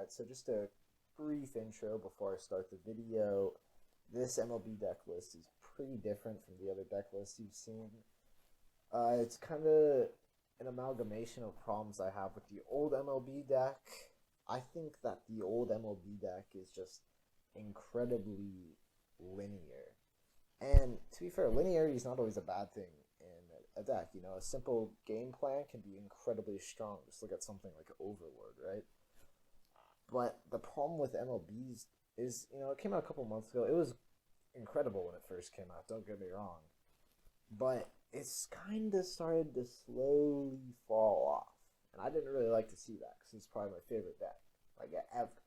Alright, so just a brief intro before I start the video. This MLB deck list is pretty different from the other deck lists you've seen. It's kind of an amalgamation of problems I have with the old MLB deck. I think that the old MLB deck is just incredibly linear. And to be fair, linearity is not always a bad thing in a deck. You know, a simple game plan can be incredibly strong. Just look at something like Overlord, right? But the problem with MLBs is, you know, it came out a couple months ago. It was incredible when it first came out, don't get me wrong. But it's kind of started to slowly fall off. And I didn't really like to see that because it's probably my favorite deck, like ever.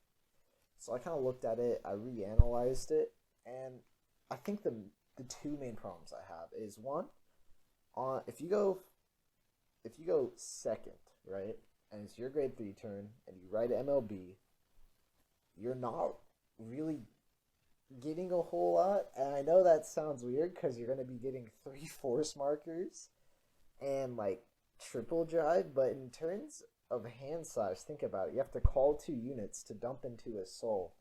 So I kind of looked at it, I reanalyzed it, and I think the two main problems I have is one, if you go second, right, and it's your grade 3 turn, and you write MLB, you're not really getting a whole lot. And I know that sounds weird because you're going to be getting 3 force markers and like triple drive, but in terms of hand size, think about it. You have to call 2 units to dump into a soul.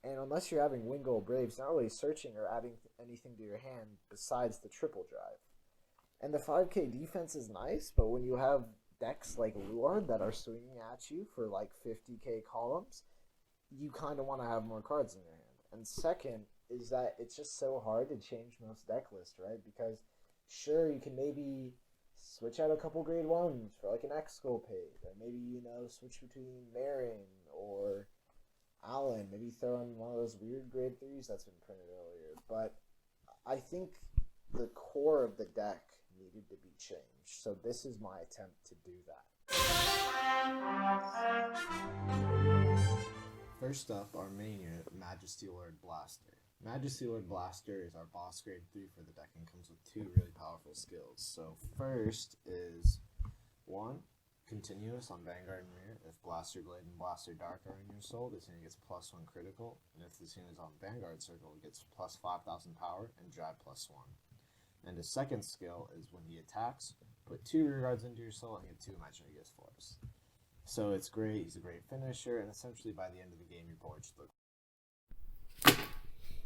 And unless you're having Wingo Braves, not really searching or adding anything to your hand besides the triple drive. And the 5k defense is nice, but when you have decks like Luard that are swinging at you for like 50k columns, you kind of want to have more cards in your hand. And second is that it's just so hard to change most deck lists, right? Because sure, you can maybe switch out a couple grade 1s for like an Exculpate, or maybe, you know, switch between Marin or Allen, maybe throw in one of those weird grade 3s that's been printed earlier. But I think the core of the deck needed to be changed, so this is my attempt to do that. First up, our main unit, Majesty Lord Blaster. Majesty Lord Blaster is our boss grade 3 for the deck and comes with 2 really powerful skills. So first is 1, Continuous on Vanguard and Rear. If Blaster Blade and Blaster Dark are in your soul, this unit gets +1 critical, and if this unit is on Vanguard Circle, it gets +5,000 power and drive +1. And his second skill is when he attacks, put 2 rear guards into your soul and get 2 imaginary gift force. So it's great, he's a great finisher, and essentially by the end of the game, your board should look.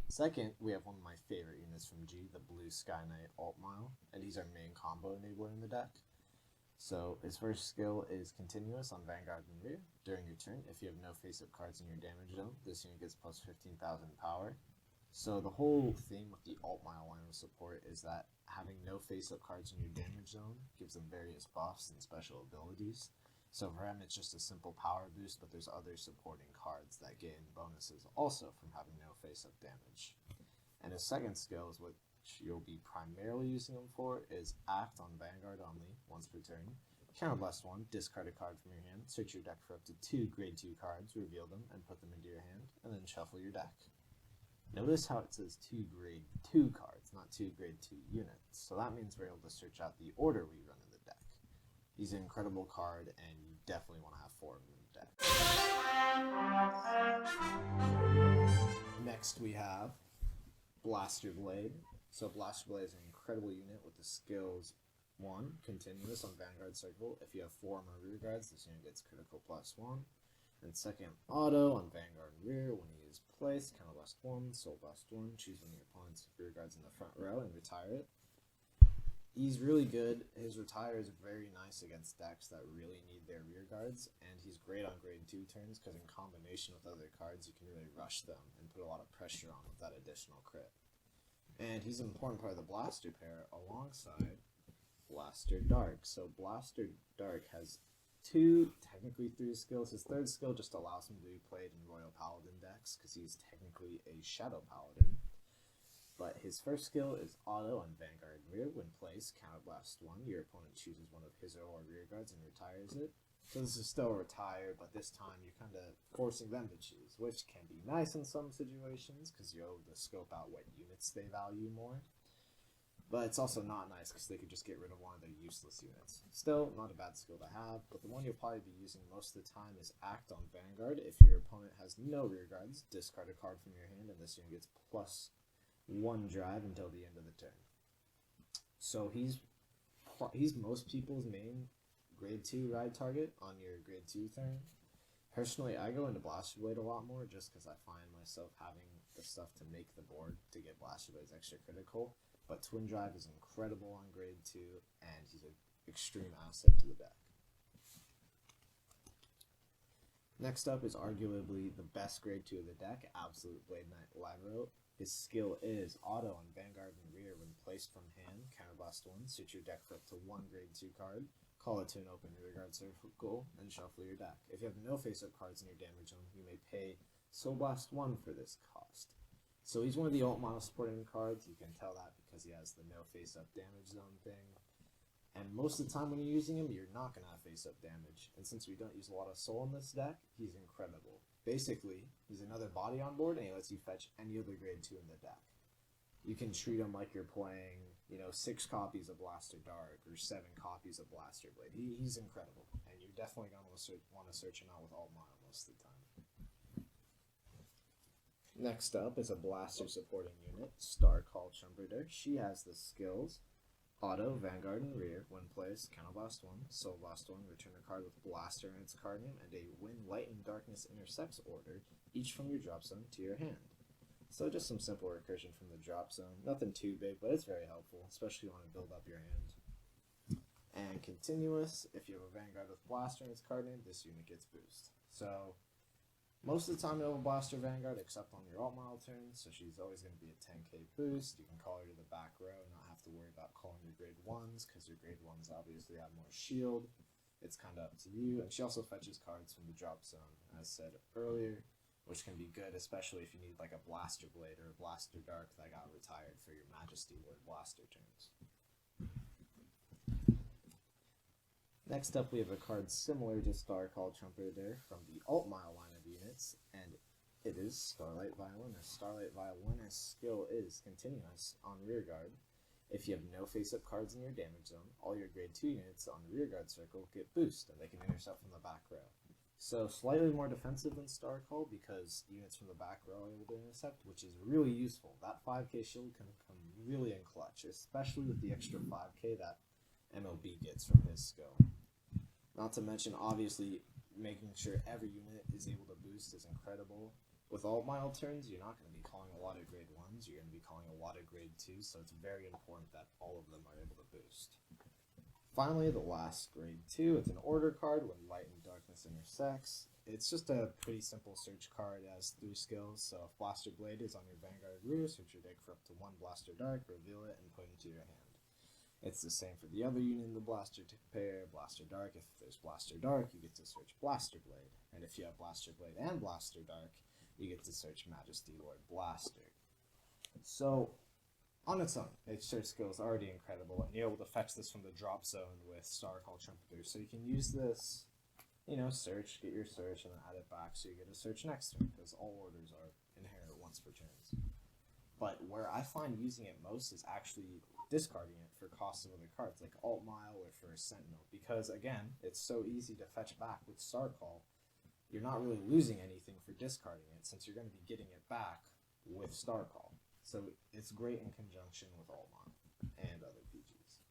Second, we have one of my favorite units from G, the Blue Sky Knight Altmile, and he's our main combo enabler in the deck. So his first skill is Continuous on Vanguard and Rear. During your turn, if you have no face-up cards in your damage zone, this unit gets +15,000 power. So the whole thing with the Altmile line of support is that having no face-up cards in your damage zone gives them various buffs and special abilities. So for him, it's just a simple power boost, but there's other supporting cards that gain bonuses also from having no face-up damage. And his second skill is what you'll be primarily using him for is Act on Vanguard only, once per turn. Counterblast 1, discard a card from your hand, search your deck for up to 2 grade 2 cards, reveal them, and put them into your hand, and then shuffle your deck. Notice how it says 2 grade 2 cards, not 2 grade 2 units. So that means we're able to search out the order we run in the deck. He's an incredible card, and you definitely want to have 4 of them in the deck. Next we have Blaster Blade. So Blaster Blade is an incredible unit with the skills 1, Continuous on Vanguard Circle. If you have 4 or more rear guards, this unit gets critical +1. And second, Auto on Vanguard and Rear. When he is placed, Counterblast 1, Soul Blast 1, choose one of your opponent's rear guards in the front row and retire it. He's really good. His retire is very nice against decks that really need their rear guards, and he's great on grade 2 turns because in combination with other cards, you can really rush them and put a lot of pressure on with that additional crit. And he's an important part of the Blaster pair alongside Blaster Dark. So Blaster Dark has 2, technically 3 skills. His third skill just allows him to be played in Royal Paladin decks because he's technically a Shadow Paladin. But his first skill is Auto on Vanguard and Rear. When placed, Counterblast 1, your opponent chooses one of his or her rear guards and retires it. So this is still a retire, but this time you're kind of forcing them to choose, which can be nice in some situations because you're able to scope out what units they value more. But it's also not nice because they could just get rid of one of their useless units. Still, not a bad skill to have, but the one you'll probably be using most of the time is Act on Vanguard. If your opponent has no rear guards, discard a card from your hand, and this unit gets +1 drive until the end of the turn. So he's most people's main grade 2 ride target on your grade 2 turn. Personally, I go into Blaster Blade a lot more just because I find myself having the stuff to make the board to get Blaster Blades extra critical. But Twin Drive is incredible on grade 2, and he's an extreme asset to the deck. Next up is arguably the best grade 2 of the deck, Absolute Blade Knight Lyro. His skill is auto on Vanguard and Rear when placed from hand, counterblast 1, suit your deck for up to 1 grade 2 card, call it to an open rearguard circle, and shuffle your deck. If you have no face-up cards in your damage zone, you may pay Soul Blast 1 for this cost. So he's one of the Altmile supporting cards. You can tell that because he has the no face-up damage zone thing. And most of the time when you're using him, you're not going to have face-up damage. And since we don't use a lot of soul in this deck, he's incredible. Basically, he's another body on board, and he lets you fetch any other grade 2 in the deck. You can treat him like you're playing, 6 copies of Blaster Dark or 7 copies of Blaster Blade. He's incredible, and you're definitely going to want to search him out with Altmile most of the time. Next up is a Blaster supporting unit, Starcall Trumpeter. She has the skills Auto, Vanguard, and Rear. When placed, Counterblast 1, Soul Blast 1, return a card with Blaster in its card name, and a When Light and Darkness Intersects order, each from your drop zone to your hand. So just some simple recursion from the drop zone. Nothing too big, but it's very helpful, especially if you want to build up your hand. And continuous, if you have a Vanguard with Blaster in its card name, this unit gets boost. So most of the time you'll have a Blaster Vanguard, except on your Altmile turn, so she's always going to be a 10k boost. You can call her to the back row and not have to worry about calling your grade 1s, because your grade 1s obviously have more shield. It's kind of up to you. And she also fetches cards from the drop zone, as said earlier, which can be good, especially if you need like a Blaster Blade or a Blaster Dark that got retired for your Majesty Lord Blaster turns. Next up, we have a card similar to Starcall Trumpeter from the Altmile line of units, and it is Starlight Violinist. Starlight Violinist skill is continuous on rearguard. If you have no face-up cards in your damage zone, all your grade 2 units on the rearguard circle get boost, and they can intercept from the back row. So slightly more defensive than Starcall because units from the back row are able to intercept, which is really useful. That 5k shield can come really in clutch, especially with the extra 5k that MLB gets from his skill. Not to mention, obviously, making sure every unit is able to boost is incredible. With Altmile turns, you're not going to be calling a lot of grade 1s, you're going to be calling a lot of grade 2s, so it's very important that all of them are able to boost. Finally, the last grade 2, it's an order card when Light and Darkness intersects. It's just a pretty simple search card. It has 3 skills, so if Blaster Blade is on your Vanguard Rear, search your deck for up to 1 Blaster Dark, reveal it, and put it into your hand. It's the same for the other unit in the Blaster pair, Blaster Dark. If there's Blaster Dark, you get to search Blaster Blade. And if you have Blaster Blade and Blaster Dark, you get to search Majesty Lord Blaster. So, on its own, its search skill is already incredible, and you're able to fetch this from the drop zone with Starcall Trumpeter. So you can use this, search, get your search, and then add it back so you get a search next turn, because all orders are inherent once per turns. But where I find using it most is actually discarding it for costs of other cards, like Altmile or for a Sentinel, because again, it's so easy to fetch back with Starcall. You're not really losing anything for discarding it, since you're going to be getting it back with Starcall. So it's great in conjunction with Altmile and other PGs.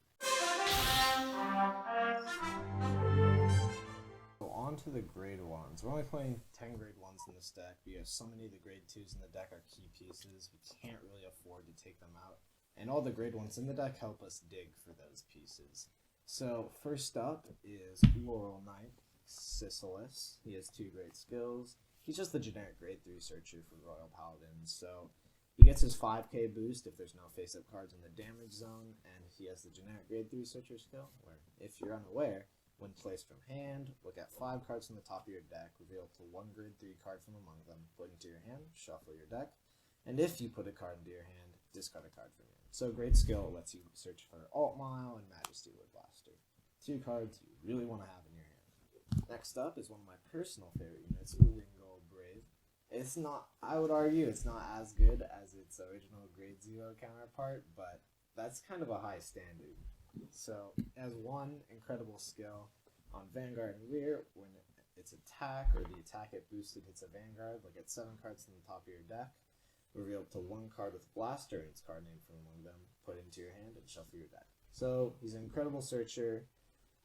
So on to the grade 1s. We're only playing 10 grade 1s in this deck because so many of the grade 2s in the deck are key pieces. We can't really afford to take them out. And all the grade 1s in the deck help us dig for those pieces. So first up is Laurel Knight, Sisyphus. He has 2 great skills. He's just the generic grade 3 searcher for Royal Paladins. So he gets his 5k boost if there's no face-up cards in the damage zone, and he has the generic grade 3 searcher skill, where if you're unaware, when placed from hand, look at 5 cards from the top of your deck, reveal up to 1 grade 3 card from among them, put into your hand, shuffle your deck, and if you put a card into your hand, discard a card from your hand. So great skill, lets you search for Altmile and Majesty Lord Blaster. 2 cards you really want to have in your hand. Next up is one of my personal favorite units, Ringo Brave. It's not, I would argue, it's not as good as its original grade 0 counterpart, but that's kind of a high standard. So it has 1 incredible skill on Vanguard and Rear. When its attack or the attack it boosted hits a Vanguard, look at 7 cards from the top of your deck, reveal up to 1 card with Blaster in its card name from among them, put into your hand, and shuffle your deck. So he's an incredible searcher,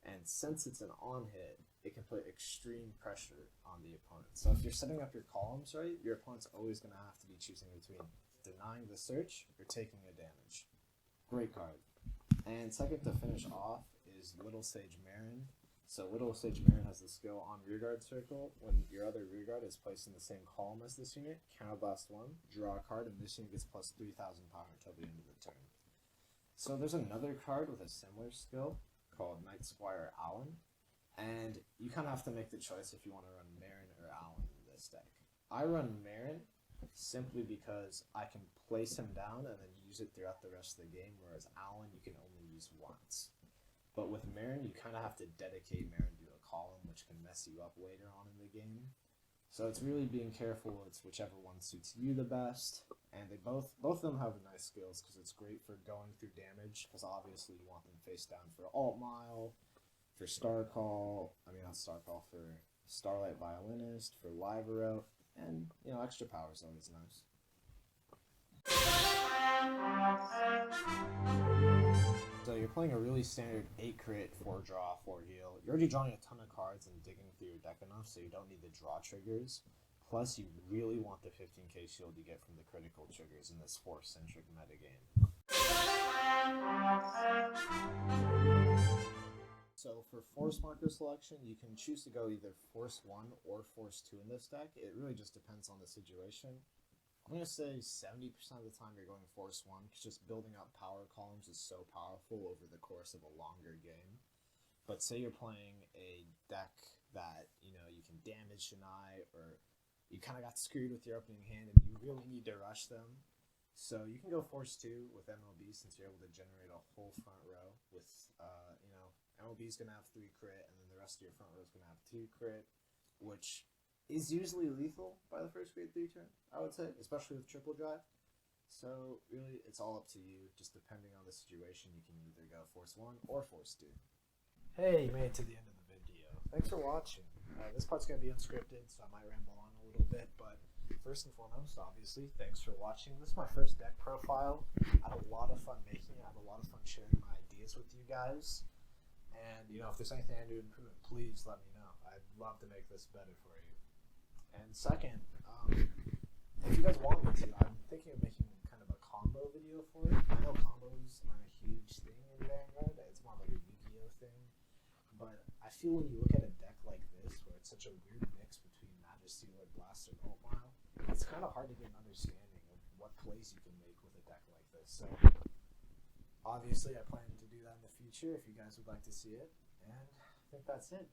and since it's an on hit, it can put extreme pressure on the opponent. So if you're setting up your columns right, your opponent's always going to have to be choosing between denying the search or taking a damage. Great card. And second to finish off is Little Sage Marin. So Little Sage Marin has the skill on rearguard circle. When your other rearguard is placed in the same column as this unit, counterblast 1, draw a card, and this unit gets plus 3,000 power until the end of the turn. So there's another card with a similar skill called Knight Squire Allen, and you kind of have to make the choice if you want to run Marin or Allen in this deck. I run Marin simply because I can place him down and then use it throughout the rest of the game, whereas Allen you can only use once. But with Marin, you kind of have to dedicate Marin to a column, which can mess you up later on in the game. So it's really being careful. It's whichever one suits you the best. And they both of them have nice skills because it's great for going through damage, because obviously you want them face down for Altmile, for not Starcall, for Starlight Violinist, for Libero, and extra power is always nice. So you're playing a really standard 8 crit, 4 draw, 4 heal. You're already drawing a ton of cards and digging through your deck enough, so you don't need the draw triggers. Plus, you really want the 15k shield you get from the critical triggers in this Force-centric metagame. So for Force marker selection, you can choose to go either Force 1 or Force 2 in this deck. It really just depends on the situation. I'm going to say 70% of the time you're going Force 1, because just building up power columns is so powerful over the course of a longer game. But say you're playing a deck that, you can damage deny, or you kind of got screwed with your opening hand and you really need to rush them. So you can go Force 2 with MLB, since you're able to generate a whole front row with, MLB's going to have 3 crit, and then the rest of your front row is going to have 2 crit, which is usually lethal by the first grade 3 turn, I would say, especially with triple drive. So really, it's all up to you. Just depending on the situation, you can either go Force 1 or Force 2. Hey, you made it to the end of the video. Thanks for watching. This part's going to be unscripted, so I might ramble on a little bit, but first and foremost, obviously, thanks for watching. This is my first deck profile. I had a lot of fun making it. I had a lot of fun sharing my ideas with you guys. And, if there's anything I do to improve it, please let me know. I'd love to make this better for you. And second, if you guys want me to, I'm thinking of making kind of a combo video for it. I know combos aren't a huge thing in Vanguard. It's more like a Yu-Gi-Oh thing. But I feel when you look at a deck like this, where it's such a weird mix between Majesty, Lord Blaster, and Altmile, it's kind of hard to get an understanding of what plays you can make with a deck like this. So obviously I plan to do that in the future if you guys would like to see it. And I think that's it.